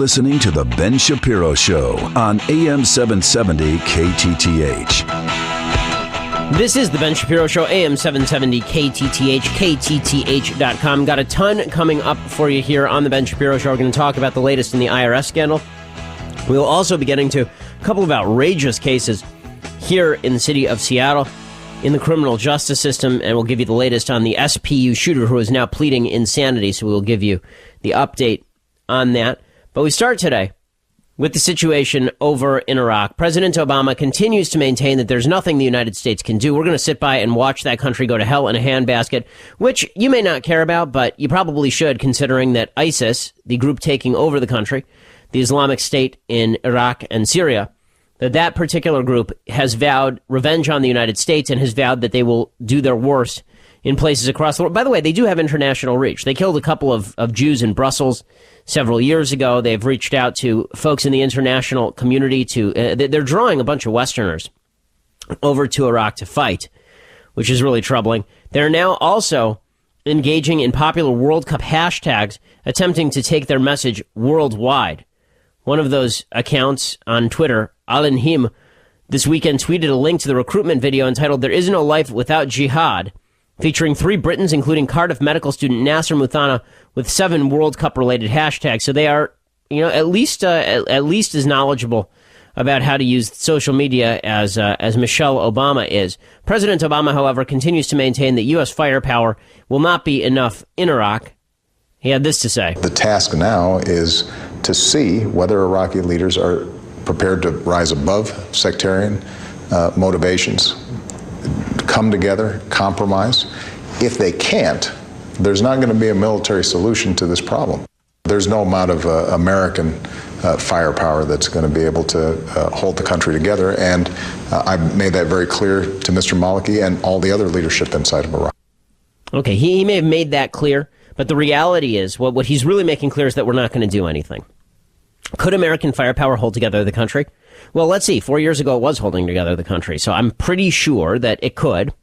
listening to The Ben Shapiro Show on AM 770 KTTH. This is The Ben Shapiro Show, AM 770 KTTH, KTTH.com. Got a ton coming up for you here on The Ben Shapiro Show. We're going to talk about the latest in the IRS scandal. We'll also be getting to a couple of outrageous cases here in the city of Seattle in the criminal justice system, and we'll give you the latest on the SPU shooter who is now pleading insanity, so we'll give you the update on that. But we start today with the situation over in Iraq. President Obama continues to maintain that there's nothing the United States can do. We're going to sit by and watch that country go to hell in a handbasket, which you may not care about, but you probably should, considering that ISIS, the group taking over the country, the Islamic State in Iraq and Syria, that particular group has vowed revenge on the United States and has vowed that they will do their worst in places across the world. By the way, they do have international reach. They killed a couple of Jews in Brussels several years ago. They've reached out to folks in the international community to, they're drawing a bunch of Westerners over to Iraq to fight, which is really troubling. They're now also engaging in popular World Cup hashtags, attempting to take their message worldwide. One of those accounts on Twitter, Alan Him, this weekend tweeted a link to the recruitment video entitled "There Is No Life Without Jihad," featuring 3 Britons, including Cardiff medical student Nasser Muthana, with 7 World Cup-related hashtags. So they are, at least as knowledgeable about how to use social media as Michelle Obama is. President Obama, however, continues to maintain that U.S. firepower will not be enough in Iraq. He had this to say. The task now is to see whether Iraqi leaders are prepared to rise above sectarian motivations, come together, compromise. If they can't, there's not going to be a military solution to this problem. There's no amount of American firepower that's going to be able to hold the country together, and I made that very clear to Mr. Maliki and all the other leadership inside of Iraq. Okay, he may have made that clear, but the reality is, what he's really making clear is that we're not going to do anything. Could American firepower hold together the country? Well, let's see. 4 years ago, it was holding together the country, so I'm pretty sure that it could.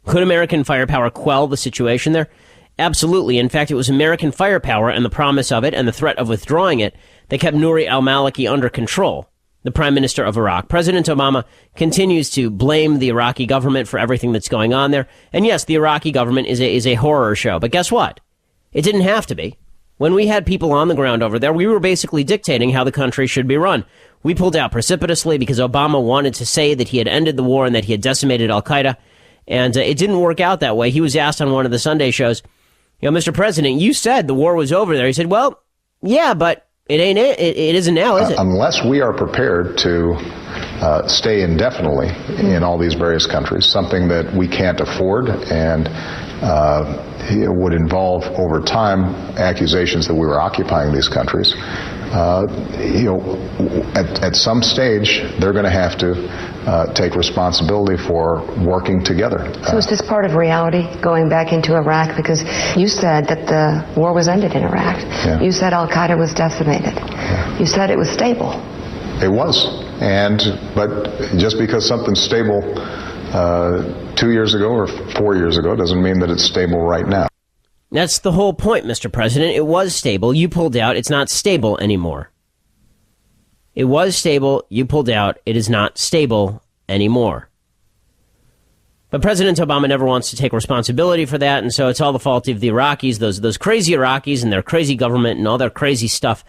Could American firepower quell the situation there? Absolutely. In fact, it was American firepower and the promise of it and the threat of withdrawing it that kept Nouri al-Maliki under control, the prime minister of Iraq. President Obama continues to blame the Iraqi government for everything that's going on there. And yes, the Iraqi government is a horror show. But guess what? It didn't have to be. When we had people on the ground over there, we were basically dictating how the country should be run. We pulled out precipitously because Obama wanted to say that he had ended the war and that he had decimated al-Qaeda. And it didn't work out that way. He was asked on one of the Sunday shows, Mr. President, you said the war was over there. He said, well, yeah, but it ain't it. It isn't now, is it? Unless we are prepared to stay indefinitely in all these various countries, something that we can't afford, and it would involve over time accusations that we were occupying these countries. At some stage, they're going to have to take responsibility for working together. So is this part of reality, going back into Iraq? Because you said that the war was ended in Iraq. Yeah. You said al-Qaeda was decimated. Yeah. You said it was stable. It was. But just because something's stable 2 years ago or 4 years ago doesn't mean that it's stable right now. That's the whole point, Mr. President. It was stable. You pulled out. It's not stable anymore. It was stable. You pulled out. It is not stable anymore. But President Obama never wants to take responsibility for that, and so it's all the fault of the Iraqis, those crazy Iraqis and their crazy government and all their crazy stuff.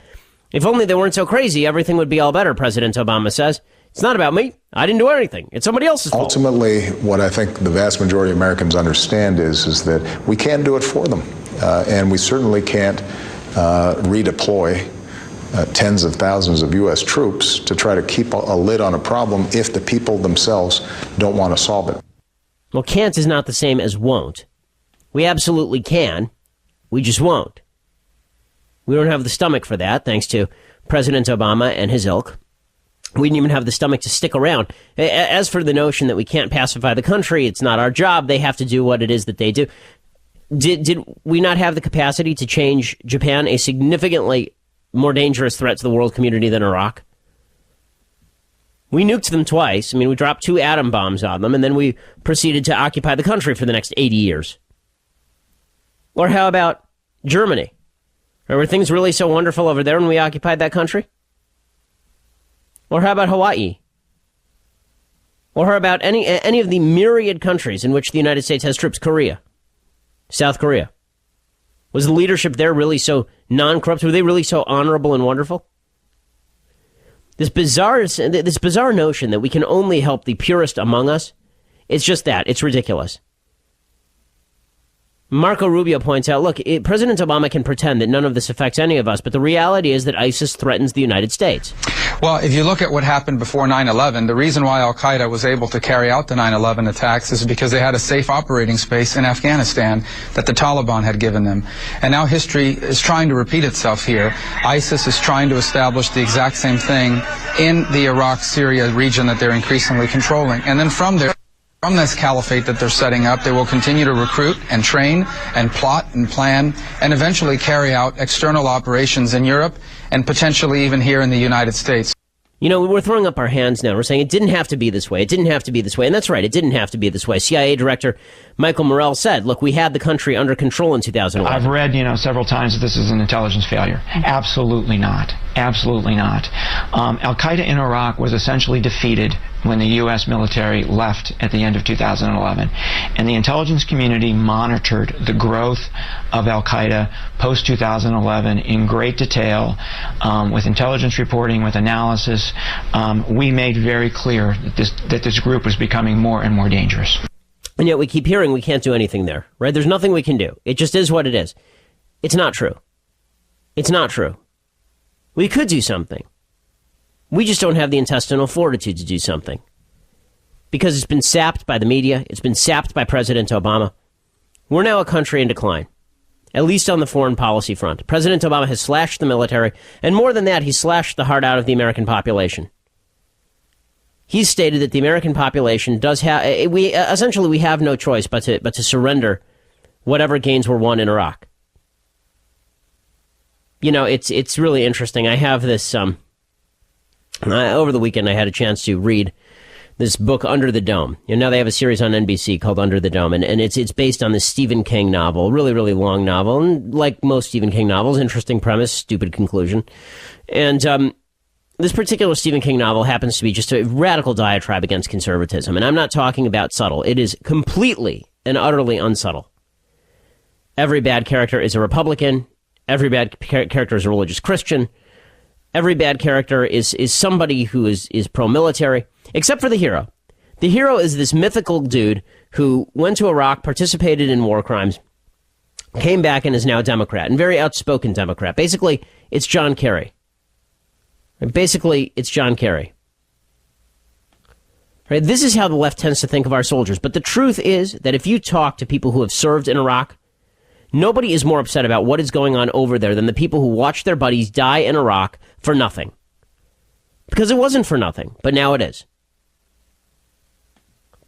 If only they weren't so crazy, everything would be all better, President Obama says. It's not about me. I didn't do anything. It's somebody else's fault. Ultimately, what I think the vast majority of Americans understand is that we can't do it for them. And we certainly can't redeploy tens of thousands of U.S. troops to try to keep a lid on a problem if the people themselves don't want to solve it. Well, can't is not the same as won't. We absolutely can. We just won't. We don't have the stomach for that, thanks to President Obama and his ilk. We didn't even have the stomach to stick around. As for the notion that we can't pacify the country, it's not our job. They have to do what it is that they do. Did we not have the capacity to change Japan, a significantly more dangerous threat to the world community than Iraq? We nuked them twice. I mean, we dropped 2 atom bombs on them, and then we proceeded to occupy the country for the next 80 years. Or how about Germany? Or were things really so wonderful over there when we occupied that country? Or how about Hawaii? Or how about any of the myriad countries in which the United States has troops? Korea, South Korea. Was the leadership there really so non-corrupt? Were they really so honorable and wonderful? This bizarre notion that we can only help the purest among us, it's just that. It's ridiculous. Marco Rubio points out, look, President Obama can pretend that none of this affects any of us, but the reality is that ISIS threatens the United States. Well, if you look at what happened before 9/11, the reason why al-Qaeda was able to carry out the 9/11 attacks is because they had a safe operating space in Afghanistan that the Taliban had given them. And now history is trying to repeat itself here. ISIS is trying to establish the exact same thing in the Iraq-Syria region that they're increasingly controlling. And then from this caliphate that they're setting up, they will continue to recruit and train and plot and plan and eventually carry out external operations in Europe and potentially even here in the United States. You know, we're throwing up our hands now. We're saying it didn't have to be this way. It didn't have to be this way. And that's right. It didn't have to be this way. CIA Director Michael Morrell said, look, we had the country under control in 2011. I've read, several times that this is an intelligence failure. Absolutely not. Absolutely not. Al-Qaeda in Iraq was essentially defeated when the U.S. military left at the end of 2011. And the intelligence community monitored the growth of Al-Qaeda post-2011 in great detail, with intelligence reporting, with analysis. We made very clear that this group was becoming more and more dangerous. And yet we keep hearing we can't do anything there, right? There's nothing we can do. It just is what it is. It's not true. It's not true. We could do something. We just don't have the intestinal fortitude to do something. Because it's been sapped by the media. It's been sapped by President Obama. We're now a country in decline, at least on the foreign policy front. President Obama has slashed the military, and more than that, he's slashed the heart out of the American population. He's stated that the American population does have, essentially we have no choice but to surrender whatever gains were won in Iraq. You know, it's really interesting. I have this, over the weekend I had a chance to read this book, Under the Dome. Now they have a series on NBC called Under the Dome, and it's based on this Stephen King novel, really, really long novel, and like most Stephen King novels, interesting premise, stupid conclusion. And this particular Stephen King novel happens to be just a radical diatribe against conservatism, and I'm not talking about subtle. It is completely and utterly unsubtle. Every bad character is a Republican. Every bad character is a religious Christian. Every bad character is somebody who is pro-military, except for the hero. The hero is this mythical dude who went to Iraq, participated in war crimes, came back and is now a Democrat, and very outspoken Democrat. Basically, it's John Kerry. Basically, it's John Kerry. Right? This is how the left tends to think of our soldiers. But the truth is that if you talk to people who have served in Iraq, nobody is more upset about what is going on over there than the people who watched their buddies die in Iraq for nothing. Because it wasn't for nothing, but now it is.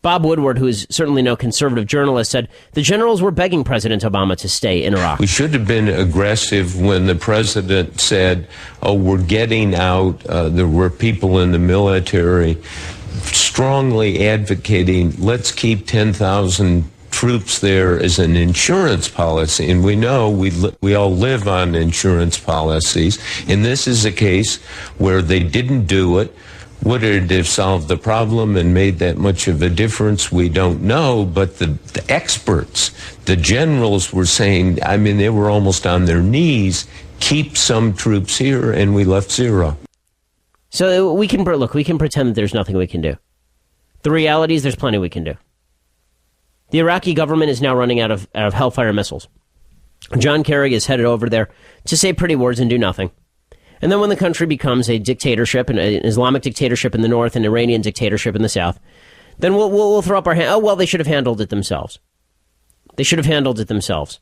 Bob Woodward, who is certainly no conservative journalist, said the generals were begging President Obama to stay in Iraq. We should have been aggressive when the president said, oh, we're getting out. There were people in the military strongly advocating, let's keep 10,000 troops there as an insurance policy. And we know we all live on insurance policies. And this is a case where they didn't do it. Would it have solved the problem and made that much of a difference? We don't know. But the experts, the generals were saying, I mean, they were almost on their knees, keep some troops here, and we left zero. So we can pretend that there's nothing we can do. The reality is there's plenty we can do. The Iraqi government is now running out of Hellfire missiles. John Kerry is headed over there to say pretty words and do nothing. And then when the country becomes a dictatorship, an Islamic dictatorship in the north, an Iranian dictatorship in the south, then we'll throw up our hand. Oh, well, they should have handled it themselves. They should have handled it themselves.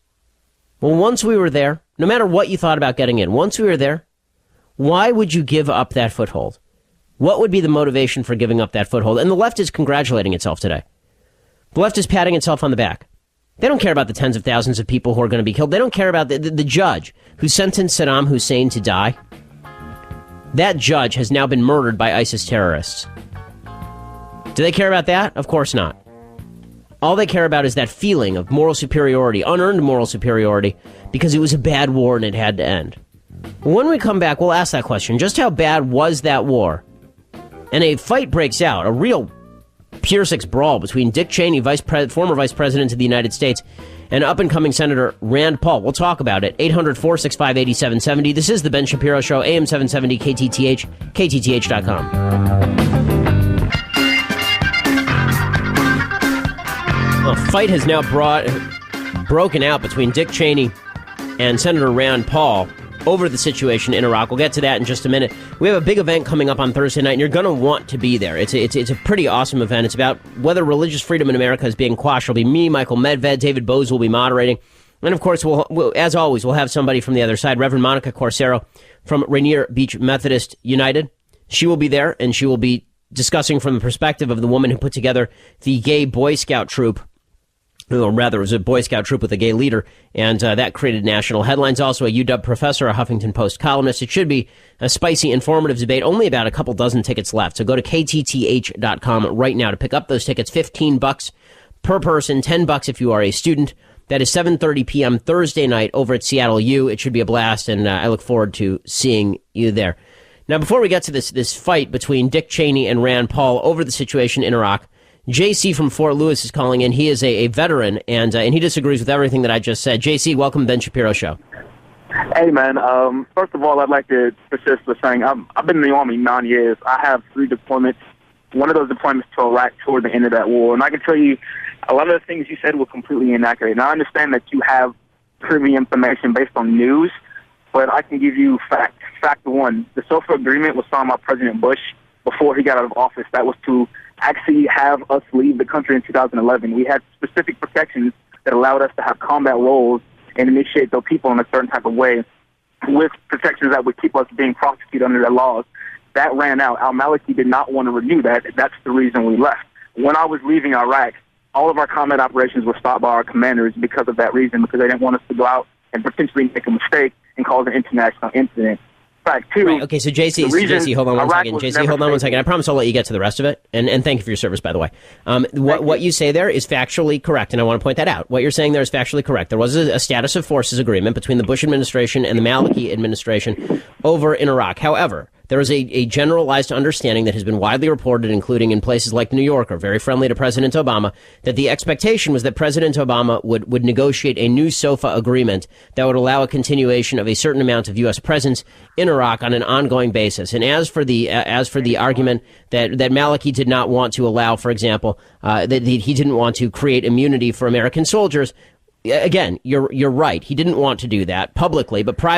Well, once we were there, no matter what you thought about getting in, once we were there, why would you give up that foothold? What would be the motivation for giving up that foothold? And the left is congratulating itself today. The left is patting itself on the back. They don't care about the tens of thousands of people who are going to be killed. They don't care about the judge who sentenced Saddam Hussein to die. That judge has now been murdered by ISIS terrorists. Do they care about that? Of course not. All they care about is that feeling of moral superiority, unearned moral superiority, because it was a bad war and it had to end. When we come back, we'll ask that question. Just how bad was that war? And a fight breaks out, a real Pier 6 brawl between Dick Cheney, former Vice President of the United States, and up-and-coming Senator Rand Paul. We'll talk about it. 800-465-8770. This is The Ben Shapiro Show, AM 770 KTTH, KTTH.com. A fight has now broken out between Dick Cheney and Senator Rand Paul over the situation in Iraq. We'll get to that in just a minute. We have a big event coming up on Thursday night, and you're going to want to be there. It's a pretty awesome event. It's about whether religious freedom in America is being quashed. It'll be me, Michael Medved, David Bose will be moderating. And, of course, we'll, as always, we'll have somebody from the other side, Reverend Monica Corsero from Rainier Beach Methodist United. She will be there, and she will be discussing from the perspective of the woman who put together the gay Boy Scout troop. Or rather, it was a Boy Scout troop with a gay leader, and that created national headlines. Also, a UW professor, a Huffington Post columnist. It should be a spicy, informative debate. Only about a couple dozen tickets left. So go to KTTH.com right now to pick up those tickets. $15 per person, $10 if you are a student. That is 7:30 p.m. Thursday night over at Seattle U. It should be a blast, and I look forward to seeing you there. Now, before we get to this fight between Dick Cheney and Rand Paul over the situation in Iraq, JC from Fort Lewis is calling in. He is a veteran, and he disagrees with everything that I just said. JC, welcome to Ben Shapiro Show. Hey, man. First of all, I'd like to persist with saying I've been in the Army 9 years. I have 3 deployments. One of those deployments to Iraq toward the end of that war. And I can tell you a lot of the things you said were completely inaccurate. And I understand that you have privy information based on news, but I can give you fact. Fact 1, the SOFA agreement was signed by President Bush before he got out of office. That was to actually have us leave the country in 2011. We had specific protections that allowed us to have combat roles and initiate those people in a certain type of way with protections that would keep us being prosecuted under their laws. That ran out. Al-Maliki did not want to renew that. That's the reason we left. When I was leaving Iraq, all of our combat operations were stopped by our commanders because of that reason, because they didn't want us to go out and potentially make a mistake and cause an international incident. Fact 2. Right, okay, so JC, hold on one second. JC, hold on one second. I promise I'll let you get to the rest of it. And thank you for your service, by the way. What you say there is factually correct, and I want to point that out. What you're saying there is factually correct. There was a status of forces agreement between the Bush administration and the Maliki administration over in Iraq. However, there is a generalized understanding that has been widely reported, including in places like New York, or very friendly to President Obama, that the expectation was that President Obama would negotiate a new SOFA agreement that would allow a continuation of a certain amount of U.S. presence in Iraq on an ongoing basis. And as for the argument that Maliki did not want to allow, for example, that he didn't want to create immunity for American soldiers, again, you're right. He didn't want to do that publicly, but privately.